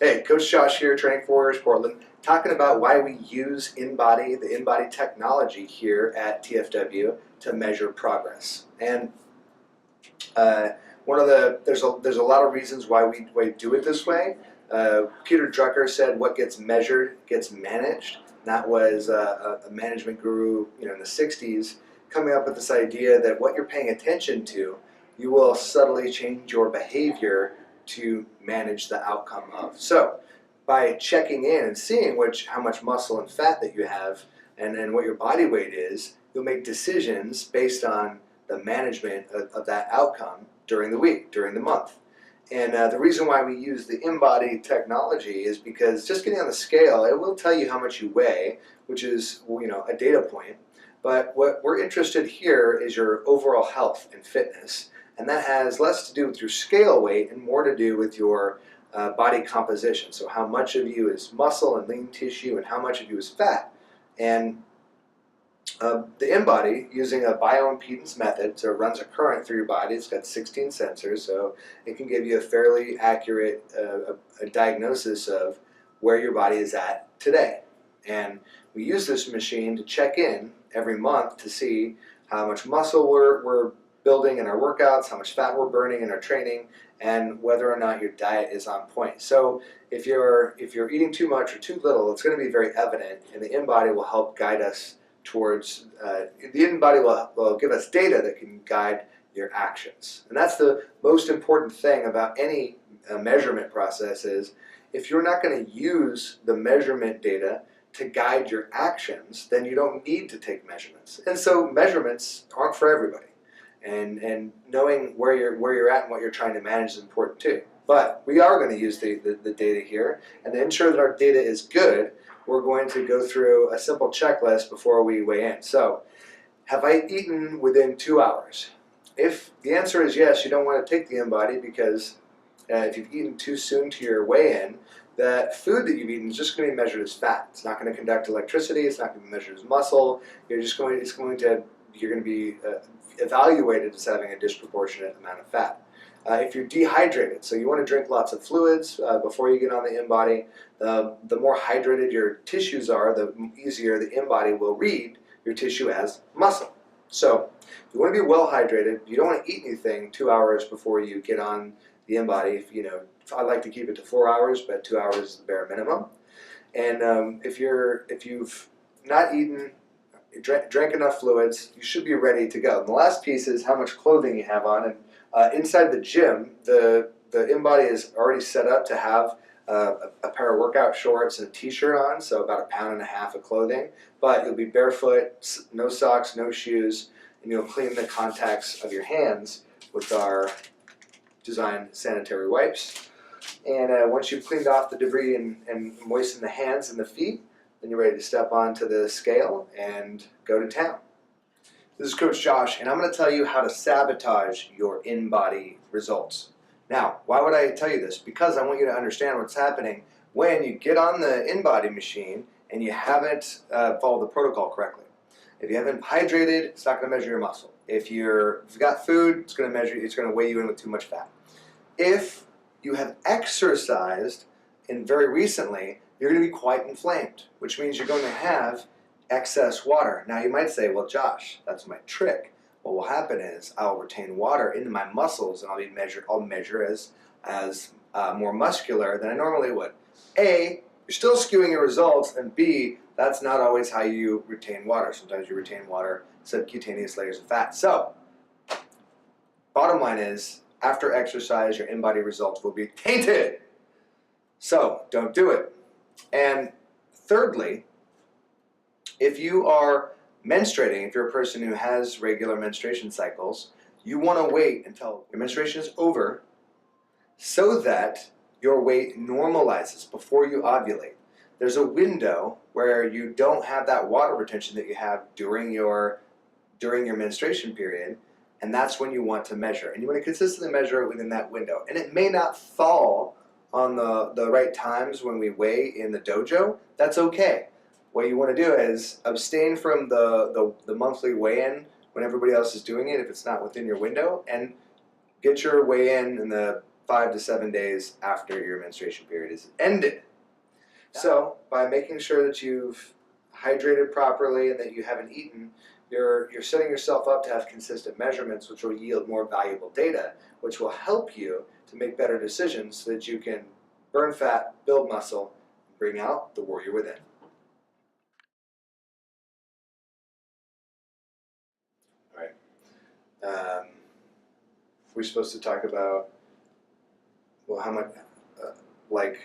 Hey, Coach Josh here, Training for Warriors Portland, talking about why we use InBody, the InBody technology here at TFW to measure progress. And there's a lot of reasons why we do it this way. Peter Drucker said, "What gets measured gets managed." That was a management guru, in the '60s, coming up with this idea that what you're paying attention to, you will subtly change your behavior to manage the outcome of. So, by checking in and seeing how much muscle and fat that you have, and what your body weight is, you'll make decisions based on the management of that outcome during the week, during the month. And the reason why we use the InBody technology is because just getting on the scale, it will tell you how much you weigh, which is a data point. But what we're interested here is your overall health and fitness, and that has less to do with your scale weight and more to do with your body composition. So how much of you is muscle and lean tissue, and how much of you is fat. And the InBody, using a bio-impedance method, so it runs a current through your body. It's got 16 sensors, so it can give you a fairly accurate a diagnosis of where your body is at today. And we use this machine to check in every month to see how much muscle we're building in our workouts, how much fat we're burning in our training, and whether or not your diet is on point. So if you're eating too much or too little, it's going to be very evident, and the InBody will help guide us towards, the InBody will give us data that can guide your actions. And that's the most important thing about any measurement process is, if you're not going to use the measurement data to guide your actions, then you don't need to take measurements. And so measurements aren't for everybody. And knowing where you're at and what you're trying to manage is important too. But we are going to use the data here, and to ensure that our data is good, we're going to go through a simple checklist before we weigh in. So, have I eaten within 2 hours? If the answer is yes, you don't want to take the InBody, because if you've eaten too soon to your weigh-in, that food that you've eaten is just going to be measured as fat. It's not going to conduct electricity. It's not going to be measured as muscle. You're going to be evaluated as having a disproportionate amount of fat. If you're dehydrated, so you want to drink lots of fluids before you get on the InBody, the more hydrated your tissues are, the easier the InBody will read your tissue as muscle. So if you want to be well hydrated, you don't want to eat anything 2 hours before you get on the InBody. I like to keep it to 4 hours, but 2 hours is the bare minimum. And if you've not eaten, drank enough fluids, you should be ready to go. And the last piece is how much clothing you have on. And inside the gym, the InBody is already set up to have a pair of workout shorts and a t-shirt on, so about 1.5 pounds of clothing. But you'll be barefoot, no socks, no shoes, and you'll clean the contacts of your hands with our designed sanitary wipes. And once you've cleaned off the debris and moistened the hands and the feet, then you're ready to step onto the scale and go to town. This is Coach Josh, and I'm going to tell you how to sabotage your InBody results. Now, why would I tell you this? Because I want you to understand what's happening when you get on the InBody machine and you haven't followed the protocol correctly. If you haven't hydrated, it's not going to measure your muscle. If you've got food, it's going to weigh you in with too much fat. If you have exercised, and very recently, you're going to be quite inflamed, which means you're going to have excess water. Now you might say, well, Josh, that's my trick. What will happen is I'll retain water into my muscles, and I'll measure as more muscular than I normally would. A, you're still skewing your results, and B, that's not always how you retain water. Sometimes you retain water subcutaneous layers of fat. So, bottom line is, after exercise, your InBody results will be tainted. So, don't do it. And thirdly, if you are menstruating, if you're a person who has regular menstruation cycles, you want to wait until your menstruation is over so that your weight normalizes before you ovulate. There's a window where you don't have that water retention that you have during your menstruation period, and that's when you want to measure. And you want to consistently measure it within that window. And it may not fall on the right times when we weigh in the dojo. That's okay. What you want to do is abstain from the monthly weigh-in when everybody else is doing it, if it's not within your window, and get your weigh-in in the 5 to 7 days after your menstruation period is ended. So by making sure that you've hydrated properly and that you haven't eaten, you're setting yourself up to have consistent measurements, which will yield more valuable data, which will help you to make better decisions so that you can burn fat, build muscle, and bring out the warrior within. All right. We're supposed to talk about, well, how much, what.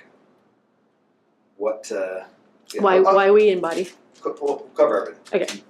Why we InBody? We'll cover everything. Okay.